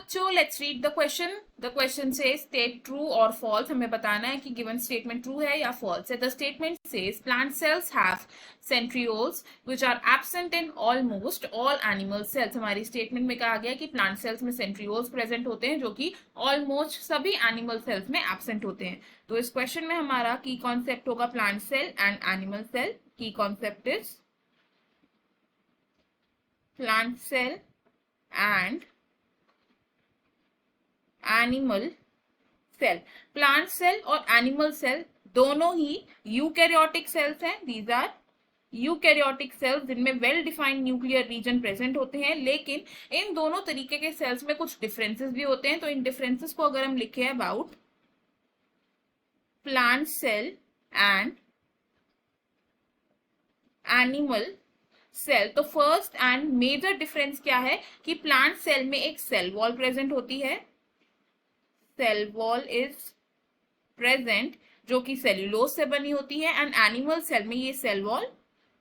बच्चों let's read the question. The question says state true और false. हमें बताना है कि गिवन स्टेटमेंट ट्रू है या फॉल्स है. The statement says plant cells have centrioles which are absent in almost all animal cells. हमारी स्टेटमेंट में कहा गया कि प्लांट सेल्स में सेंट्रियोल्स प्रेजेंट होते हैं जो कि ऑलमोस्ट सभी एनिमल सेल्स में एब्सेंट होते हैं. तो इस क्वेश्चन में हमारा की कॉन्सेप्ट होगा plant cell and animal cell. Key concept is plant cell and animal cell. Plant cell और एनिमल सेल दोनों ही यूकैरियोटिक सेल्स हैं. दीज आर यूकैरियोटिक सेल्स जिनमें well defined nuclear region present होते हैं. लेकिन इन दोनों तरीके के सेल्स में कुछ डिफरेंसेस भी होते हैं. तो इन डिफरेंसेस को अगर हम लिखें about plant cell and animal cell, तो फर्स्ट एंड मेजर डिफरेंस क्या है कि प्लांट सेल में एक सेल वॉल प्रेजेंट होती है. सेल वॉल इज प्रेजेंट जो कि सेल्यूलोज से बनी होती है एंड एनिमल सेल में ये सेल वॉल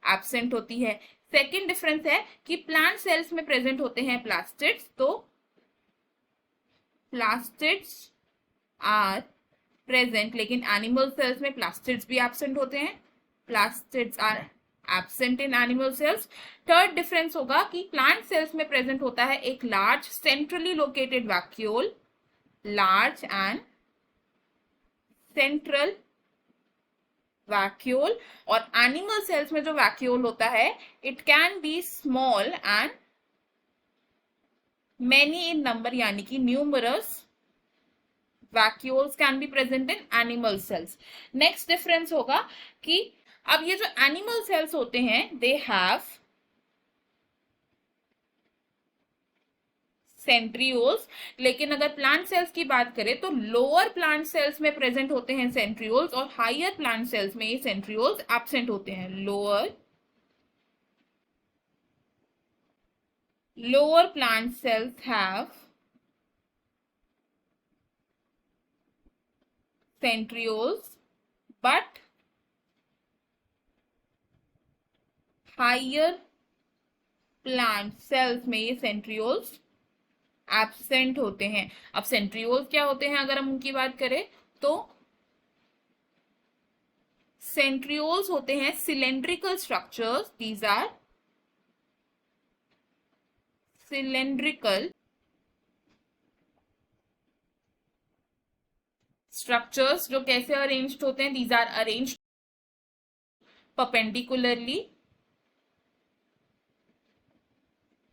एब्सेंट होती है. सेकेंड डिफरेंस है कि प्लांट सेल्स में प्रेजेंट होते हैं प्लास्टिड्स. तो प्लास्टिड्स आर प्रेजेंट लेकिन एनिमल सेल्स में प्लास्टिड्स भी एब्सेंट होते हैं. Plastids are absent in animal cells. Third difference होगा कि प्लांट सेल्स में प्रेजेंट होता है एक large centrally located vacuole. Large and central vacuole. और एनिमल सेल्स में जो वैक्यूल होता है it can be small and many in number, यानी कि numerous vacuoles can be present in animal cells. Next difference होगा कि अब ये जो एनिमल सेल्स होते हैं दे हैव सेंट्रियोल्स. लेकिन अगर प्लांट सेल्स की बात करें तो लोअर प्लांट सेल्स में प्रेजेंट होते हैं सेंट्रियोल्स और हायर प्लांट सेल्स में ये सेंट्रियोल्स एब्सेंट होते हैं. Lower plant cells have centrioles but higher plant cells में ये centrioles एब्सेंट होते हैं. अब सेंट्रियोल्स क्या होते हैं अगर हम उनकी बात करें तो सेंट्रियोल्स होते हैं cylindrical structures. These are cylindrical structures जो कैसे अरेंज्ड होते हैं. These are arranged perpendicularly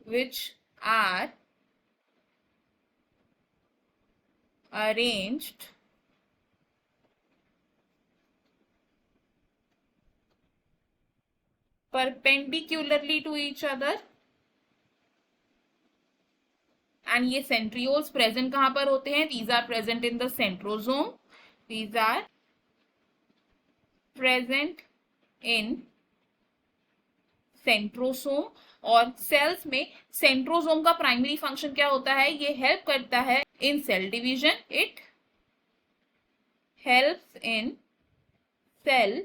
which are arranged perpendicularly to each other. And ये सेंट्रियोल्स प्रेजेंट कहां पर होते हैं. These are present in the centrosome. These are present in centrosome. और सेल्स में सेंट्रोसोम का प्राइमरी फंक्शन क्या होता है, ये हेल्प करता है in cell division. It helps in cell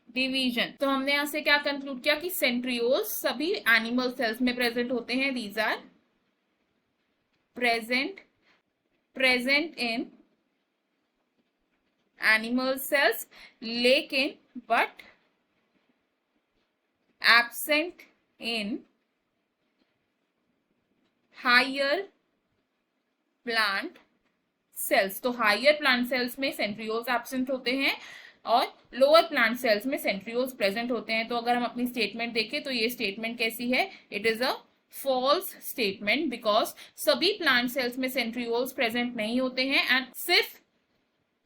division. तो हमने यहां से क्या कंक्लूड किया कि सेंट्रियोल्स सभी एनिमल सेल्स में प्रेजेंट होते हैं. These are present in animal cells लेकिन but absent in higher plant cells. तो हायर प्लांट सेल्स में सेंट्रियोल्स एब्सेंट होते हैं और लोअर प्लांट सेल्स में सेंट्रियोल्स प्रेजेंट होते हैं. तो अगर हम अपनी स्टेटमेंट देखें तो ये स्टेटमेंट कैसी है, it is a false statement because सभी प्लांट सेल्स में सेंट्रियोल्स प्रेजेंट नहीं होते हैं एंड सिर्फ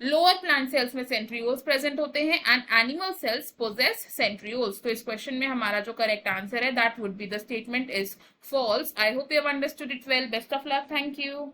लोअर प्लांट सेल्स में सेंट्रियोल्स प्रेजेंट होते हैं and animal cells possess centrioles. तो इस क्वेश्चन में हमारा जो करेक्ट आंसर है that would be the statement is false. I hope you have understood it well. Best of luck. Thank you.